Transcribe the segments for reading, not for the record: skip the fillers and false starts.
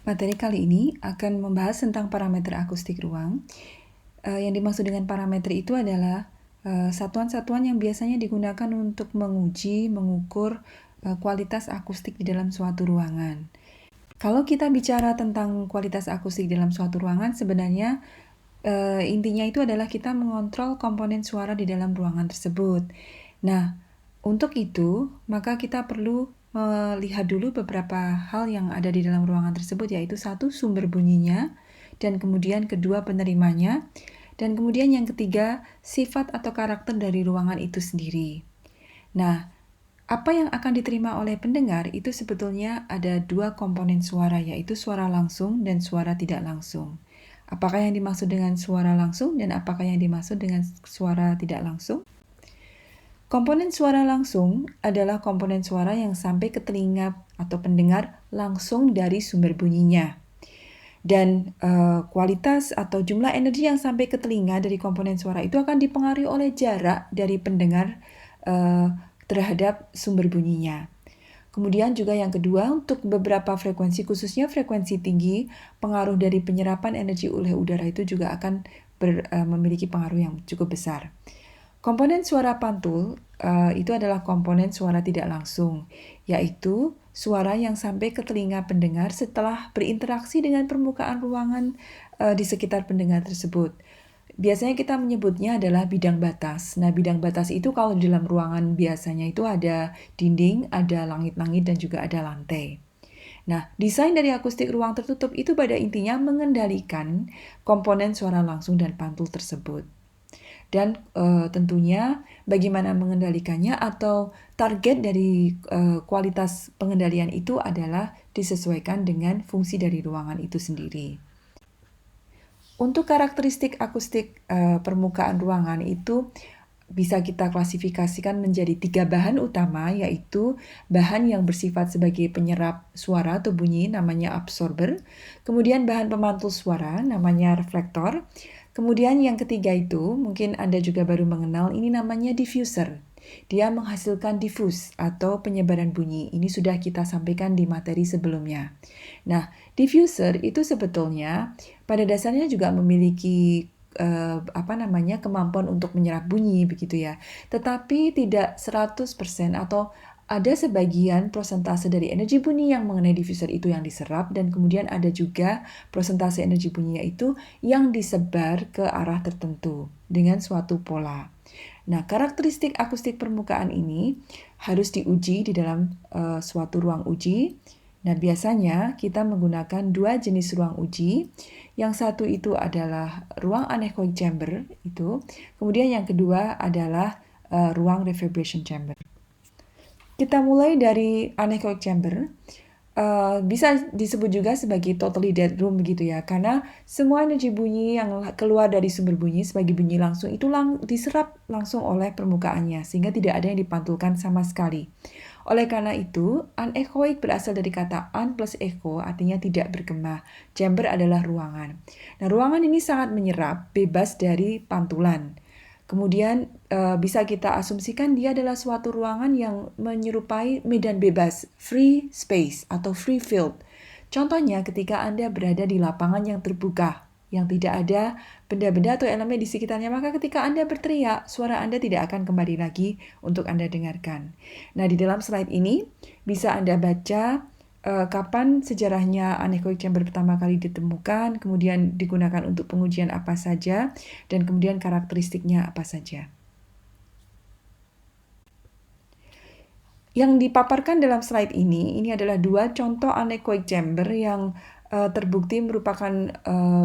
Materi kali ini akan membahas tentang parameter akustik ruang. Yang dimaksud dengan parameter itu adalah satuan-satuan yang biasanya digunakan untuk mengukur kualitas akustik di dalam suatu ruangan. Kalau kita bicara tentang kualitas akustik dalam suatu ruangan, sebenarnya intinya itu adalah kita mengontrol komponen suara di dalam ruangan tersebut. Nah, untuk itu, maka kita perlu melihat dulu beberapa hal yang ada di dalam ruangan tersebut, yaitu satu, sumber bunyinya, dan kemudian kedua, penerimanya, dan kemudian yang ketiga, sifat atau karakter dari ruangan itu sendiri. Nah, apa yang akan diterima oleh pendengar itu sebetulnya ada dua komponen suara, yaitu suara langsung dan suara tidak langsung. Apakah yang dimaksud dengan suara langsung dan apakah yang dimaksud dengan suara tidak langsung? Komponen suara langsung adalah komponen suara yang sampai ke telinga atau pendengar langsung dari sumber bunyinya. Dan kualitas atau jumlah energi yang sampai ke telinga dari komponen suara itu akan dipengaruhi oleh jarak dari pendengar terhadap sumber bunyinya. Kemudian juga yang kedua, untuk beberapa frekuensi, khususnya frekuensi tinggi, pengaruh dari penyerapan energi oleh udara itu juga akan memiliki pengaruh yang cukup besar. Komponen suara pantul itu adalah komponen suara tidak langsung, yaitu suara yang sampai ke telinga pendengar setelah berinteraksi dengan permukaan ruangan di sekitar pendengar tersebut. Biasanya kita menyebutnya adalah bidang batas. Nah, bidang batas itu kalau di dalam ruangan biasanya itu ada dinding, ada langit-langit, dan juga ada lantai. Nah, desain dari akustik ruang tertutup itu pada intinya mengendalikan komponen suara langsung dan pantul tersebut. Dan tentunya bagaimana mengendalikannya atau target dari kualitas pengendalian itu adalah disesuaikan dengan fungsi dari ruangan itu sendiri. Untuk karakteristik akustik permukaan ruangan itu bisa kita klasifikasikan menjadi 3 bahan utama, yaitu bahan yang bersifat sebagai penyerap suara atau bunyi namanya absorber, kemudian bahan pemantul suara namanya reflektor, kemudian yang ketiga itu mungkin Anda juga baru mengenal, ini namanya diffuser. Dia menghasilkan diffuse atau penyebaran bunyi. Ini sudah kita sampaikan di materi sebelumnya. Nah, diffuser itu sebetulnya pada dasarnya juga memiliki kemampuan untuk menyerap bunyi begitu ya. Tetapi tidak 100% atau ada sebagian prosentase dari energi bunyi yang mengenai diffuser itu yang diserap, dan kemudian ada juga prosentase energi bunyinya itu yang disebar ke arah tertentu dengan suatu pola. Nah, karakteristik akustik permukaan ini harus diuji di dalam suatu ruang uji. Nah, biasanya kita menggunakan 2 jenis ruang uji. Yang satu itu adalah ruang anechoic chamber itu. Kemudian yang kedua adalah ruang reverberation chamber. Kita mulai dari anechoic chamber. Bisa disebut juga sebagai totally dead room begitu ya, karena semua energi bunyi yang keluar dari sumber bunyi sebagai bunyi langsung itu diserap langsung oleh permukaannya, sehingga tidak ada yang dipantulkan sama sekali. Oleh karena itu, anechoic berasal dari kata an plus echo, artinya tidak bergema. Chamber adalah ruangan. Nah, ruangan ini sangat menyerap, bebas dari pantulan. Kemudian bisa kita asumsikan dia adalah suatu ruangan yang menyerupai medan bebas, free space atau free field. Contohnya ketika Anda berada di lapangan yang terbuka, yang tidak ada benda-benda atau elemen di sekitarnya, maka ketika Anda berteriak, suara Anda tidak akan kembali lagi untuk Anda dengarkan. Nah, di dalam slide ini bisa Anda baca kapan sejarahnya anechoic chamber pertama kali ditemukan, kemudian digunakan untuk pengujian apa saja, dan kemudian karakteristiknya apa saja. Yang dipaparkan dalam slide ini adalah 2 contoh anechoic chamber yang terbukti merupakan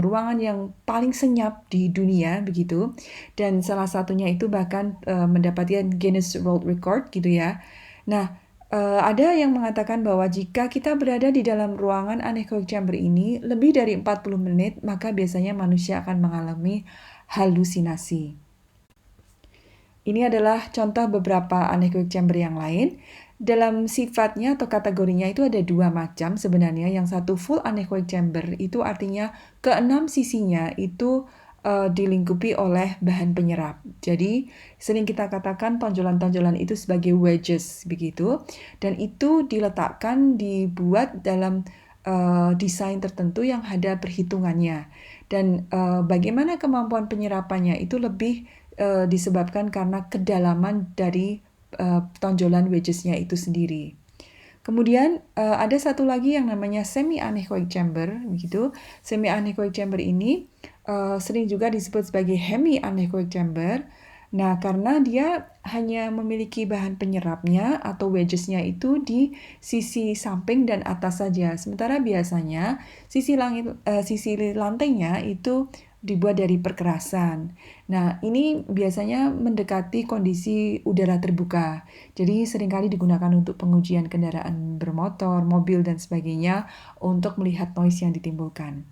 ruangan yang paling senyap di dunia begitu, dan salah satunya itu bahkan mendapatkan Guinness World Record gitu ya. Nah, ada yang mengatakan bahwa jika kita berada di dalam ruangan anechoic chamber ini lebih dari 40 menit, maka biasanya manusia akan mengalami halusinasi. Ini adalah contoh beberapa anechoic chamber yang lain. Dalam sifatnya atau kategorinya itu ada 2 macam sebenarnya. Yang satu full anechoic chamber, itu artinya ke-6 sisinya itu dilingkupi oleh bahan penyerap. Jadi sering kita katakan tonjolan-tonjolan itu sebagai wedges begitu, dan itu dibuat dalam desain tertentu yang ada perhitungannya. Dan bagaimana kemampuan penyerapannya itu lebih disebabkan karena kedalaman dari tonjolan wedges-nya itu sendiri. Kemudian ada satu lagi yang namanya semi-anechoic chamber, begitu. Semi-anechoic chamber ini sering juga disebut sebagai hemi-anechoic chamber. Nah, karena dia hanya memiliki bahan penyerapnya atau wedges-nya itu di sisi samping dan atas saja. Sementara biasanya sisi lantainya itu dibuat dari perkerasan. Nah, ini biasanya mendekati kondisi udara terbuka. Jadi seringkali digunakan untuk pengujian kendaraan bermotor, mobil, dan sebagainya untuk melihat noise yang ditimbulkan.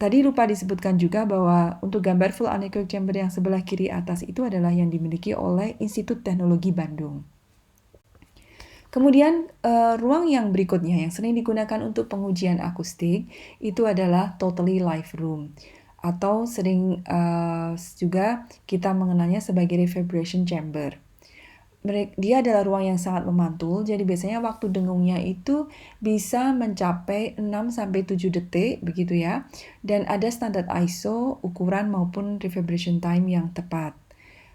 Tadi lupa disebutkan juga bahwa untuk gambar full anechoic chamber yang sebelah kiri atas itu adalah yang dimiliki oleh Institut Teknologi Bandung. Kemudian ruang yang berikutnya yang sering digunakan untuk pengujian akustik itu adalah totally live room atau sering juga kita mengenalnya sebagai reverberation chamber. Dia adalah ruang yang sangat memantul, jadi biasanya waktu dengungnya itu bisa mencapai 6-7 detik, begitu ya. Dan ada standar ISO, ukuran maupun reverberation time yang tepat.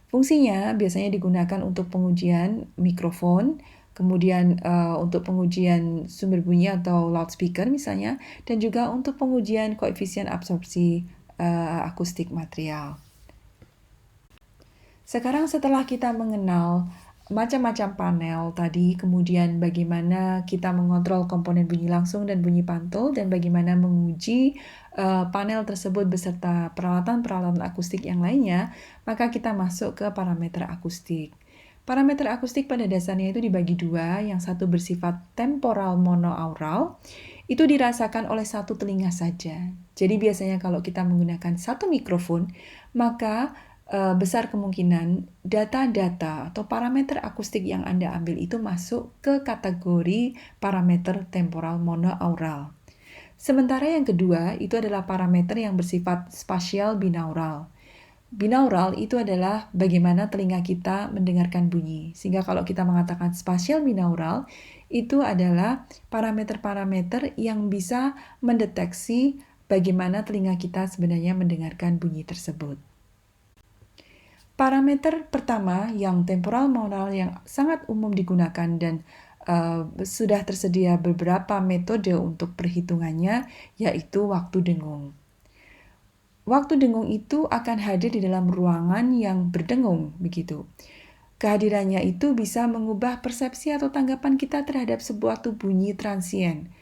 Fungsinya biasanya digunakan untuk pengujian mikrofon, kemudian untuk pengujian sumber bunyi atau loudspeaker misalnya, dan juga untuk pengujian koefisien absorpsi akustik material. Sekarang setelah kita mengenal macam-macam panel tadi, kemudian bagaimana kita mengontrol komponen bunyi langsung dan bunyi pantul, dan bagaimana menguji panel tersebut beserta peralatan-peralatan akustik yang lainnya, maka kita masuk ke parameter akustik. Parameter akustik pada dasarnya itu dibagi dua, yang satu bersifat temporal monoaural, itu dirasakan oleh satu telinga saja. Jadi biasanya kalau kita menggunakan satu mikrofon, maka besar kemungkinan data-data atau parameter akustik yang Anda ambil itu masuk ke kategori parameter temporal monoaural. Sementara yang kedua itu adalah parameter yang bersifat spasial binaural. Binaural itu adalah bagaimana telinga kita mendengarkan bunyi. Sehingga kalau kita mengatakan spasial binaural, itu adalah parameter-parameter yang bisa mendeteksi bagaimana telinga kita sebenarnya mendengarkan bunyi tersebut. Parameter pertama yang temporal monoaural yang sangat umum digunakan dan sudah tersedia beberapa metode untuk perhitungannya, yaitu waktu dengung. Waktu dengung itu akan hadir di dalam ruangan yang berdengung, begitu. Kehadirannya itu bisa mengubah persepsi atau tanggapan kita terhadap sebuah bunyi transien.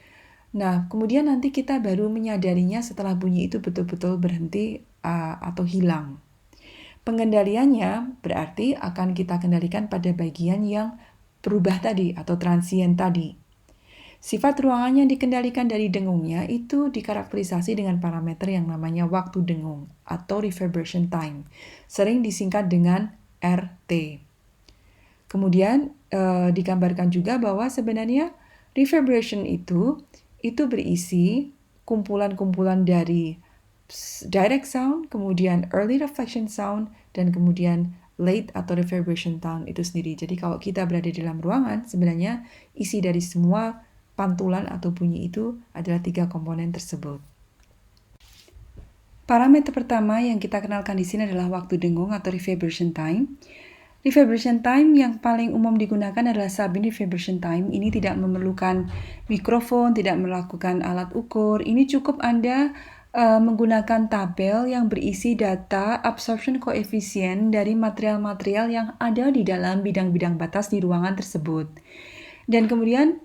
Nah, kemudian nanti kita baru menyadarinya setelah bunyi itu betul-betul berhenti atau hilang. Pengendaliannya berarti akan kita kendalikan pada bagian yang berubah tadi atau transien tadi. Sifat ruangan yang dikendalikan dari dengungnya itu dikarakterisasi dengan parameter yang namanya waktu dengung atau reverberation time, sering disingkat dengan RT. Kemudian digambarkan juga bahwa sebenarnya reverberation itu berisi kumpulan-kumpulan dari direct sound, kemudian early reflection sound, dan kemudian late atau reverberation sound itu sendiri. Jadi kalau kita berada di dalam ruangan, sebenarnya isi dari semua pantulan atau bunyi itu adalah 3 komponen tersebut. Parameter pertama yang kita kenalkan di sini adalah waktu dengung atau reverberation time. Reverberation time yang paling umum digunakan adalah Sabin reverberation time. Ini tidak memerlukan mikrofon, tidak melakukan alat ukur. Ini cukup Anda menggunakan tabel yang berisi data absorption coefficient dari material-material yang ada di dalam bidang-bidang batas di ruangan tersebut. Dan kemudian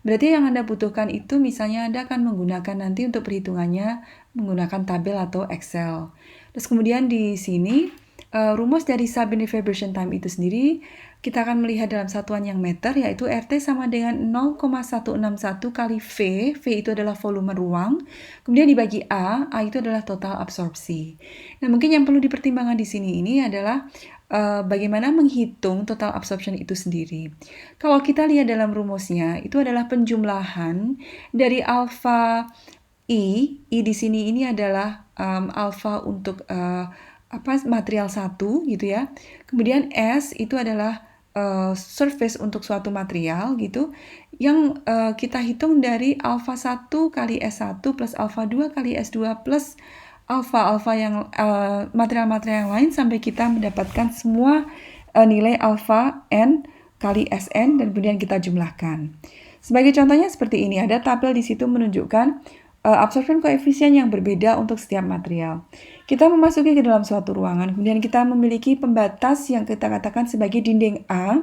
berarti yang Anda butuhkan itu misalnya Anda akan menggunakan nanti untuk perhitungannya menggunakan tabel atau Excel. Terus kemudian di sini rumus dari Sabin reverberation time itu sendiri kita akan melihat dalam satuan yang meter, yaitu RT sama dengan 0,161 kali V. V itu adalah volume ruang. Kemudian dibagi A itu adalah total absorpsi. Nah, mungkin yang perlu dipertimbangkan di sini ini adalah bagaimana menghitung total absorption itu sendiri. Kalau kita lihat dalam rumusnya, itu adalah penjumlahan dari alfa I di sini ini adalah alfa untuk material 1 gitu ya. Kemudian S itu adalah surface untuk suatu material gitu, yang kita hitung dari alfa 1 kali S1 plus alfa 2 kali S2 plus alfa yang material-material yang lain sampai kita mendapatkan semua nilai alfa N kali Sn dan kemudian kita jumlahkan. Sebagai contohnya seperti ini, ada tabel di situ menunjukkan absorption coefficient yang berbeda untuk setiap material. Kita memasuki ke dalam suatu ruangan, kemudian kita memiliki pembatas yang kita katakan sebagai dinding A,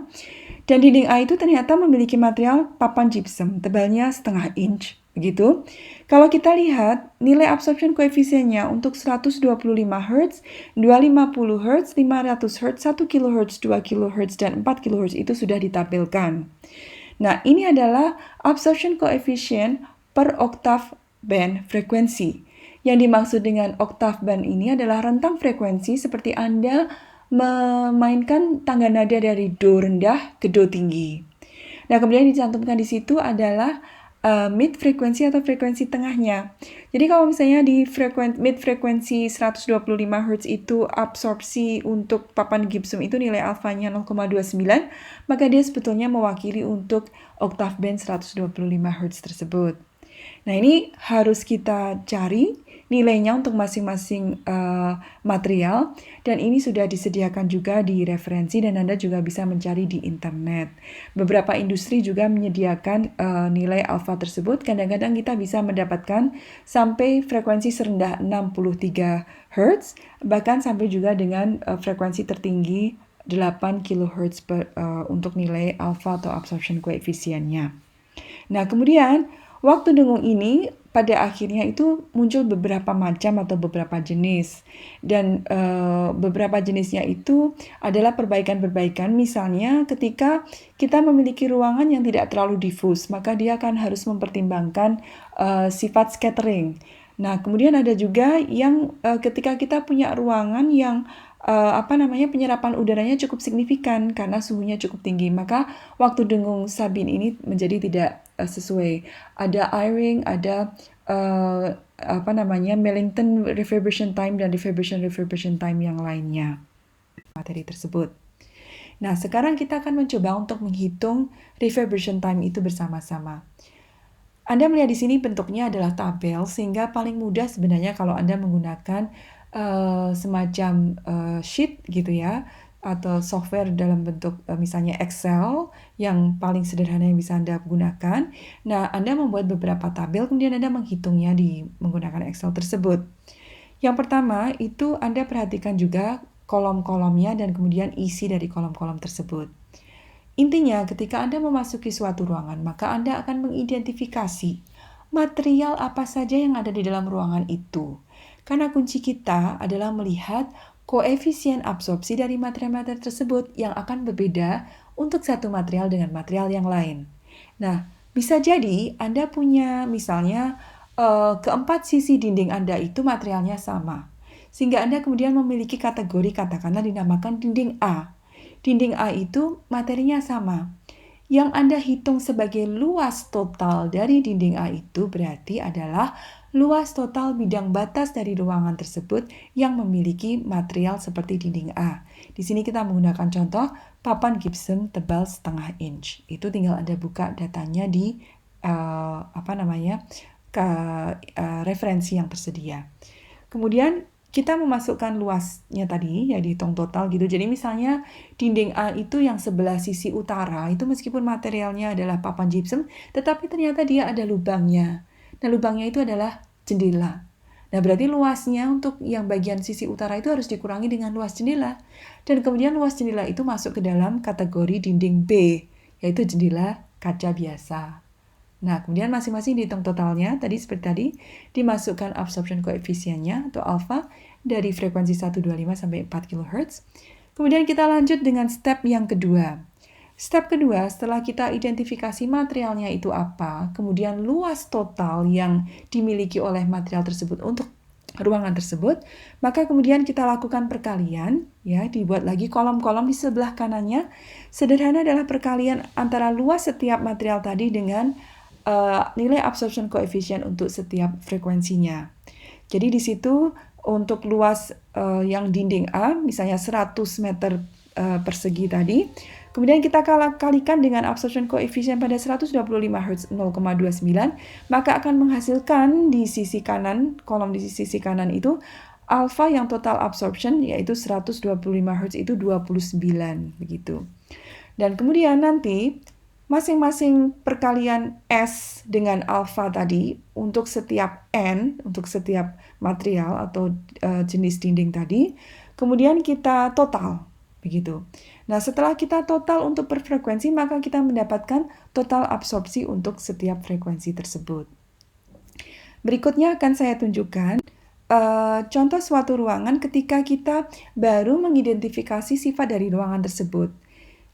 dan dinding A itu ternyata memiliki material papan gypsum, tebalnya setengah inch, begitu. Kalau kita lihat nilai absorption koefisiennya untuk 125 Hz, 250 Hz, 500 Hz, 1 kHz, 2 kHz, dan 4 kHz itu sudah ditampilkan. Nah, ini adalah absorption coefficient per oktav band frekuensi. Yang dimaksud dengan oktav band ini adalah rentang frekuensi seperti Anda memainkan tangga nada dari do rendah ke do tinggi. Nah, kemudian dicantumkan di situ adalah mid frekuensi atau frekuensi tengahnya. Jadi kalau misalnya di mid frekuensi 125 Hz itu absorpsi untuk papan gypsum itu nilai alfanya 0,29, maka dia sebetulnya mewakili untuk oktav band 125 Hz tersebut. Nah, ini harus kita cari nilainya untuk masing-masing material, dan ini sudah disediakan juga di referensi dan Anda juga bisa mencari di internet. Beberapa industri juga menyediakan nilai alfa tersebut. Kadang-kadang kita bisa mendapatkan sampai frekuensi serendah 63 Hz, bahkan sampai juga dengan frekuensi tertinggi 8 kHz untuk nilai alfa atau absorption coefficient-nya. Nah, kemudian waktu dengung ini pada akhirnya itu muncul beberapa macam atau beberapa jenis, dan beberapa jenisnya itu adalah perbaikan-perbaikan. Misalnya ketika kita memiliki ruangan yang tidak terlalu difus, maka dia akan harus mempertimbangkan sifat scattering. Nah, kemudian ada juga yang ketika kita punya ruangan yang penyerapan udaranya cukup signifikan karena suhunya cukup tinggi, maka waktu dengung Sabin ini menjadi tidak sesuai. Ada Eyring, ada Mellington reverberation time dan reverberation time yang lainnya materi tersebut. Nah, sekarang kita akan mencoba untuk menghitung reverberation time itu bersama-sama. Anda melihat di sini bentuknya adalah tabel, sehingga paling mudah sebenarnya kalau Anda menggunakan semacam sheet gitu ya, atau software dalam bentuk misalnya Excel yang paling sederhana yang bisa Anda gunakan. Nah, Anda membuat beberapa tabel, kemudian Anda menghitungnya menggunakan Excel tersebut. Yang pertama itu Anda perhatikan juga kolom-kolomnya dan kemudian isi dari kolom-kolom tersebut. Intinya, ketika Anda memasuki suatu ruangan, maka Anda akan mengidentifikasi material apa saja yang ada di dalam ruangan itu. Karena kunci kita adalah melihat koefisien absorpsi dari material-material tersebut yang akan berbeda untuk satu material dengan material yang lain. Nah, bisa jadi Anda punya misalnya keempat sisi dinding Anda itu materialnya sama. Sehingga Anda kemudian memiliki kategori, katakanlah dinamakan dinding A. Dinding A itu materinya sama. Yang Anda hitung sebagai luas total dari dinding A itu berarti adalah luas total bidang batas dari ruangan tersebut yang memiliki material seperti dinding A. Di sini kita menggunakan contoh papan gypsum tebal setengah inch. Itu tinggal Anda buka datanya di referensi yang tersedia. Kemudian kita memasukkan luasnya tadi, ya dihitung total gitu. Jadi misalnya dinding A itu yang sebelah sisi utara, itu meskipun materialnya adalah papan gypsum, tetapi ternyata dia ada lubangnya. Nah, lubangnya itu adalah jendela. Nah, berarti luasnya untuk yang bagian sisi utara itu harus dikurangi dengan luas jendela. Dan kemudian luas jendela itu masuk ke dalam kategori dinding B, yaitu jendela kaca biasa. Nah, kemudian masing-masing dihitung totalnya, tadi seperti tadi, dimasukkan absorption koefisiennya atau alfa dari frekuensi 125 sampai 4 kHz. Kemudian kita lanjut dengan step yang kedua. Step kedua, setelah kita identifikasi materialnya itu apa, kemudian luas total yang dimiliki oleh material tersebut untuk ruangan tersebut, maka kemudian kita lakukan perkalian, ya, dibuat lagi kolom-kolom di sebelah kanannya. Sederhana adalah perkalian antara luas setiap material tadi dengan nilai absorption coefficient untuk setiap frekuensinya. Jadi di situ untuk luas yang dinding A, misalnya 100 meter persegi tadi, Kemudian kita kalikan dengan absorption coefficient pada 125 Hz 0,29, maka akan menghasilkan di sisi kanan, kolom di sisi kanan itu alfa yang total absorption yaitu 125 Hz itu 29 begitu. Dan kemudian nanti masing-masing perkalian S dengan alfa tadi untuk setiap N, untuk setiap material atau jenis dinding tadi, kemudian kita total, begitu. Nah, setelah kita total untuk per frekuensi, maka kita mendapatkan total absorpsi untuk setiap frekuensi tersebut. Berikutnya akan saya tunjukkan contoh suatu ruangan ketika kita baru mengidentifikasi sifat dari ruangan tersebut.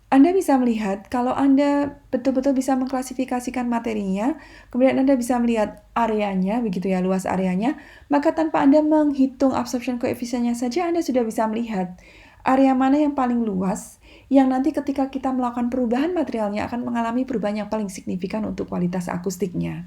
Anda bisa melihat kalau Anda betul-betul bisa mengklasifikasikan materinya, kemudian Anda bisa melihat areanya, begitu ya, luas areanya, maka tanpa Anda menghitung absorption coefficient-nya saja, Anda sudah bisa melihat area mana yang paling luas, yang nanti ketika kita melakukan perubahan materialnya akan mengalami perubahan yang paling signifikan untuk kualitas akustiknya.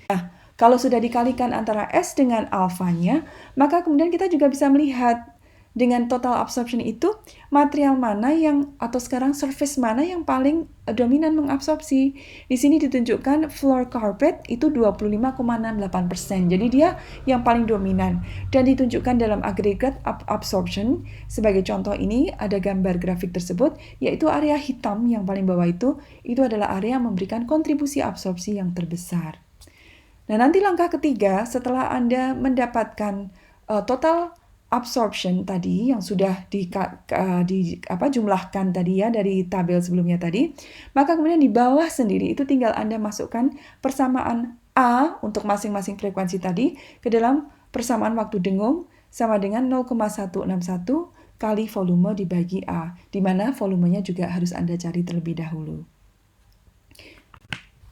Nah, kalau sudah dikalikan antara S dengan alfanya, maka kemudian kita juga bisa melihat dengan total absorption itu material mana yang atau sekarang surface mana yang paling dominan mengabsorpsi. Di sini ditunjukkan floor carpet itu 25,68%. Jadi dia yang paling dominan dan ditunjukkan dalam aggregate absorption. Sebagai contoh ini ada gambar grafik tersebut yaitu area hitam yang paling bawah itu adalah area yang memberikan kontribusi absorpsi yang terbesar. Nah, nanti langkah ketiga setelah Anda mendapatkan total absorption tadi yang sudah jumlahkan tadi ya dari tabel sebelumnya tadi, maka kemudian di bawah sendiri itu tinggal Anda masukkan persamaan A untuk masing-masing frekuensi tadi ke dalam persamaan waktu dengung sama dengan 0,161 kali volume dibagi A, di mana volumenya juga harus Anda cari terlebih dahulu.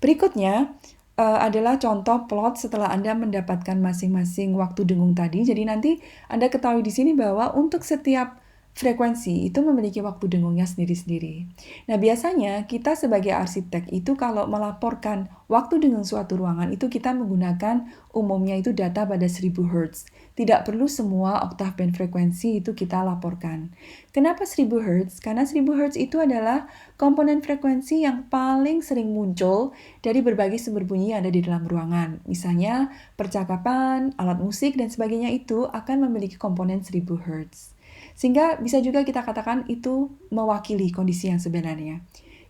Berikutnya adalah contoh plot setelah Anda mendapatkan masing-masing waktu dengung tadi. Jadi nanti Anda ketahui di sini bahwa untuk setiap frekuensi itu memiliki waktu dengungnya sendiri-sendiri. Nah, biasanya kita sebagai arsitek itu kalau melaporkan waktu dengung suatu ruangan itu kita menggunakan umumnya itu data pada 1000 Hz. Tidak perlu semua oktav band frekuensi itu kita laporkan. Kenapa 1000 Hz? Karena 1000 Hz itu adalah komponen frekuensi yang paling sering muncul dari berbagai sumber bunyi yang ada di dalam ruangan. Misalnya percakapan, alat musik, dan sebagainya itu akan memiliki komponen 1000 Hz. Sehingga bisa juga kita katakan itu mewakili kondisi yang sebenarnya.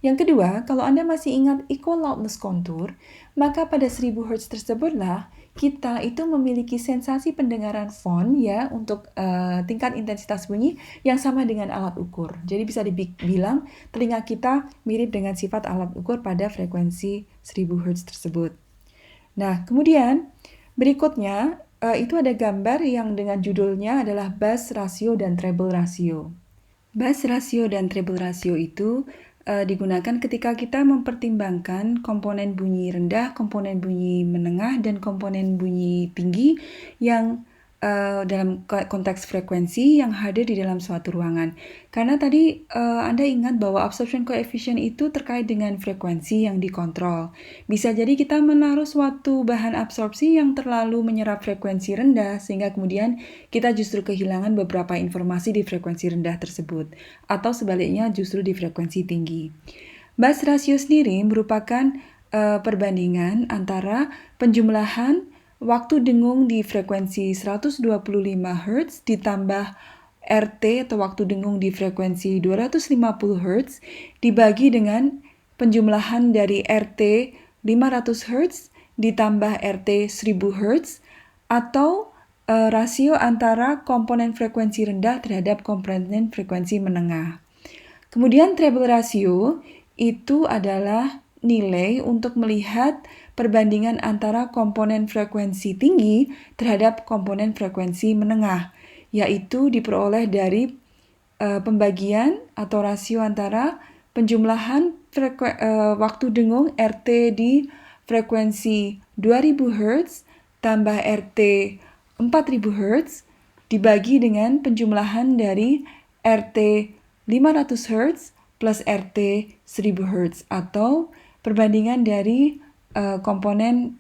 Yang kedua, kalau Anda masih ingat equal loudness contour, maka pada 1000 Hz tersebutlah kita itu memiliki sensasi pendengaran fon ya untuk tingkat intensitas bunyi yang sama dengan alat ukur. Jadi bisa dibilang telinga kita mirip dengan sifat alat ukur pada frekuensi 1000 Hz tersebut. Nah, kemudian berikutnya itu ada gambar yang dengan judulnya adalah bass ratio dan treble ratio. Bass ratio dan treble ratio itu digunakan ketika kita mempertimbangkan komponen bunyi rendah, komponen bunyi menengah, dan komponen bunyi tinggi yang dalam konteks frekuensi yang hadir di dalam suatu ruangan. Karena tadi Anda ingat bahwa absorption coefficient itu terkait dengan frekuensi yang dikontrol. Bisa jadi kita menaruh suatu bahan absorpsi yang terlalu menyerap frekuensi rendah sehingga kemudian kita justru kehilangan beberapa informasi di frekuensi rendah tersebut. Atau sebaliknya justru di frekuensi tinggi. Bass ratio sendiri merupakan perbandingan antara penjumlahan waktu dengung di frekuensi 125 Hz ditambah RT atau waktu dengung di frekuensi 250 Hz dibagi dengan penjumlahan dari RT 500 Hz ditambah RT 1000 Hz atau rasio antara komponen frekuensi rendah terhadap komponen frekuensi menengah. Kemudian treble ratio itu adalah nilai untuk melihat perbandingan antara komponen frekuensi tinggi terhadap komponen frekuensi menengah, yaitu diperoleh dari pembagian atau rasio antara penjumlahan waktu dengung RT di frekuensi 2000 Hz tambah RT 4000 Hz dibagi dengan penjumlahan dari RT 500 Hz plus RT 1000 Hz atau perbandingan dari komponen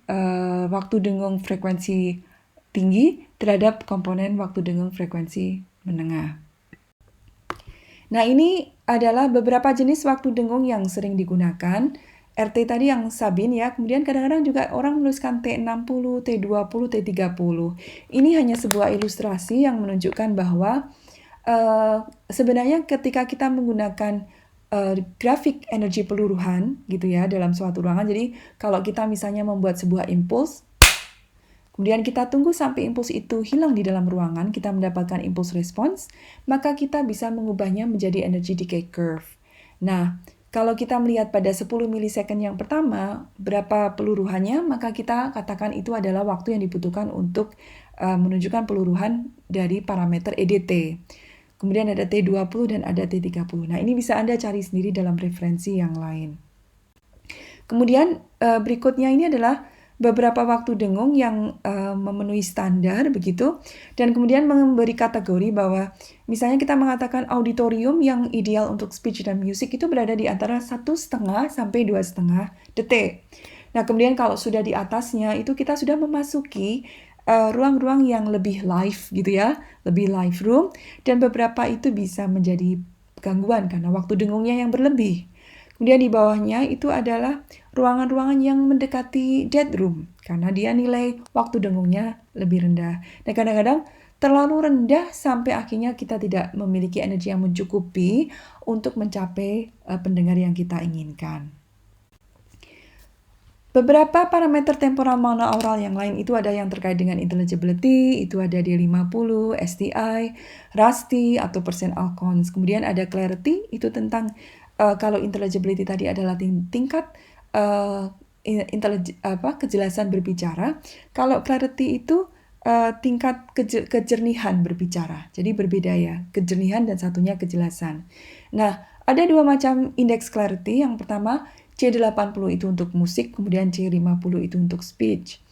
waktu dengung frekuensi tinggi terhadap komponen waktu dengung frekuensi menengah. Nah, ini adalah beberapa jenis waktu dengung yang sering digunakan. RT tadi yang Sabin ya, kemudian kadang-kadang juga orang menuliskan T60, T20, T30. Ini hanya sebuah ilustrasi yang menunjukkan bahwa sebenarnya ketika kita menggunakan grafik energi peluruhan gitu ya dalam suatu ruangan, jadi kalau kita misalnya membuat sebuah impuls, kemudian kita tunggu sampai impuls itu hilang di dalam ruangan, kita mendapatkan impuls respons, maka kita bisa mengubahnya menjadi energy decay curve. Nah, kalau kita melihat pada 10 milisecond yang pertama, berapa peluruhannya, maka kita katakan itu adalah waktu yang dibutuhkan untuk menunjukkan peluruhan dari parameter EDT. Kemudian ada T20 dan ada T30. Nah, ini bisa Anda cari sendiri dalam referensi yang lain. Kemudian berikutnya ini adalah beberapa waktu dengung yang memenuhi standar begitu, dan kemudian memberi kategori bahwa misalnya kita mengatakan auditorium yang ideal untuk speech dan music itu berada di antara 1,5 sampai 2,5 detik. Nah, kemudian kalau sudah di atasnya itu kita sudah memasuki ruang-ruang yang lebih live gitu ya, lebih live room, dan beberapa itu bisa menjadi gangguan karena waktu dengungnya yang berlebih. Kemudian di bawahnya itu adalah ruangan-ruangan yang mendekati dead room karena dia nilai waktu dengungnya lebih rendah. Dan kadang-kadang terlalu rendah sampai akhirnya kita tidak memiliki energi yang mencukupi untuk mencapai pendengar yang kita inginkan. Beberapa parameter temporal monoaural yang lain itu ada yang terkait dengan intelligibility, itu ada di 50, STI, RASTI atau persen Alcons. Kemudian ada clarity, itu tentang kalau intelligibility tadi adalah tingkat kejelasan berbicara. Kalau clarity itu tingkat kejernihan berbicara. Jadi berbeda ya, kejernihan dan satunya kejelasan. Nah, ada dua macam indeks clarity. Yang pertama, C80 itu untuk musik, kemudian C50 itu untuk speech.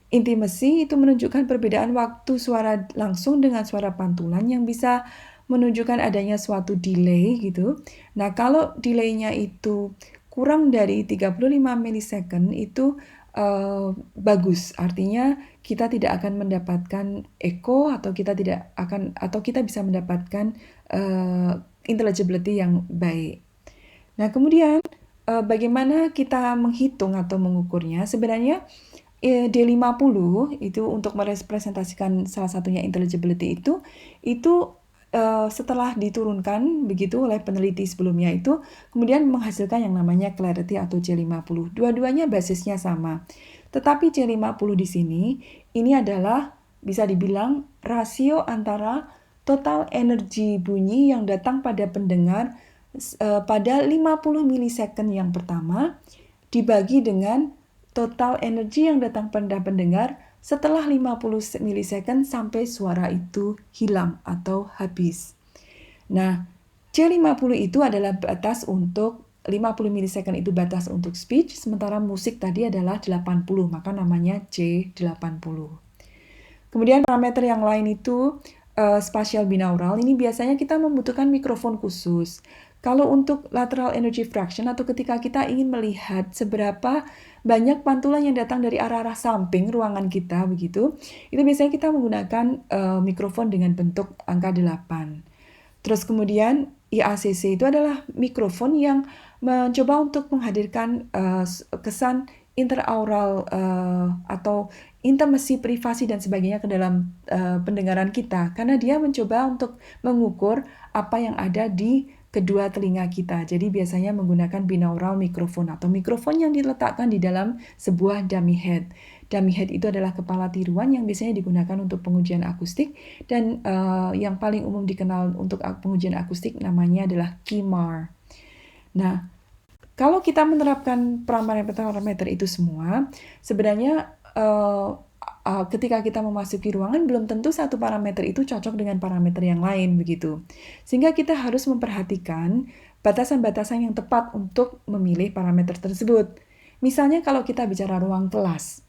Intimacy itu menunjukkan perbedaan waktu suara langsung dengan suara pantulan yang bisa menunjukkan adanya suatu delay gitu. Nah, kalau delaynya itu kurang dari 35 milisecond itu bagus. Artinya kita tidak akan mendapatkan echo atau kita bisa mendapatkan intelligibility yang baik. Nah, kemudian bagaimana kita menghitung atau mengukurnya? Sebenarnya D50 itu untuk merepresentasikan salah satunya intelligibility itu setelah diturunkan begitu oleh peneliti sebelumnya itu kemudian menghasilkan yang namanya clarity atau C50. Dua-duanya basisnya sama. Tetapi C50 di sini ini adalah bisa dibilang rasio antara total energi bunyi yang datang pada pendengar pada 50 milisecond yang pertama dibagi dengan total energi yang datang pada pendengar setelah 50 milisecond sampai suara itu hilang atau habis. Nah, C50 itu adalah batas untuk 50 milisecond itu batas untuk speech, sementara musik tadi adalah 80, maka namanya C80. Kemudian parameter yang lain itu spatial binaural, ini biasanya kita membutuhkan mikrofon khusus. Kalau untuk lateral energy fraction atau ketika kita ingin melihat seberapa banyak pantulan yang datang dari arah-arah samping ruangan kita begitu, itu biasanya kita menggunakan mikrofon dengan bentuk angka 8. Terus kemudian IACC itu adalah mikrofon yang mencoba untuk menghadirkan kesan interaural atau intimasi, privasi dan sebagainya ke dalam pendengaran kita karena dia mencoba untuk mengukur apa yang ada di kedua telinga kita. Jadi biasanya menggunakan binaural mikrofon atau mikrofon yang diletakkan di dalam sebuah dummy head. Dummy head itu adalah kepala tiruan yang biasanya digunakan untuk pengujian akustik dan yang paling umum dikenal untuk pengujian akustik namanya adalah KIMAR. Nah, kalau kita menerapkan parameter itu semua, sebenarnya ketika kita memasuki ruangan belum tentu satu parameter itu cocok dengan parameter yang lain begitu. Sehingga kita harus memperhatikan batasan-batasan yang tepat untuk memilih parameter tersebut. Misalnya kalau kita bicara ruang kelas.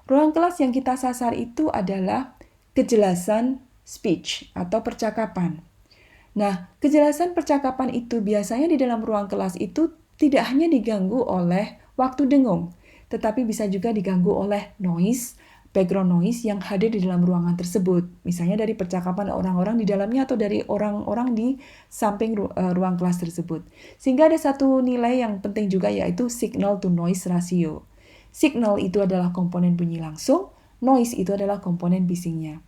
Ruang kelas yang kita sasar itu adalah kejelasan speech atau percakapan. Nah, kejelasan percakapan itu biasanya di dalam ruang kelas itu tidak hanya diganggu oleh waktu dengung, tetapi bisa juga diganggu oleh noise, background noise yang hadir di dalam ruangan tersebut. Misalnya dari percakapan orang-orang di dalamnya atau dari orang-orang di samping ruang kelas tersebut. Sehingga ada satu nilai yang penting juga, yaitu signal to noise ratio. Signal itu adalah komponen bunyi langsung, noise itu adalah komponen bisingnya.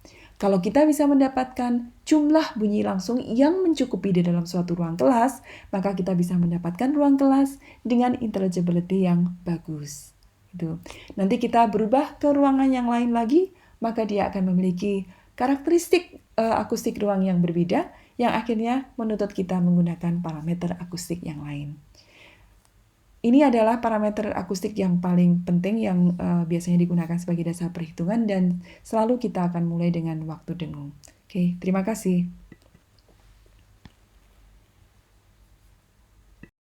Kalau kita bisa mendapatkan jumlah bunyi langsung yang mencukupi di dalam suatu ruang kelas, maka kita bisa mendapatkan ruang kelas dengan intelligibility yang bagus. Gitu. Nanti kita berubah ke ruangan yang lain lagi, maka dia akan memiliki karakteristik akustik ruang yang berbeda, yang akhirnya menuntut kita menggunakan parameter akustik yang lain. Ini adalah parameter akustik yang paling penting yang biasanya digunakan sebagai dasar perhitungan, dan selalu kita akan mulai dengan waktu dengung. Oke, terima kasih.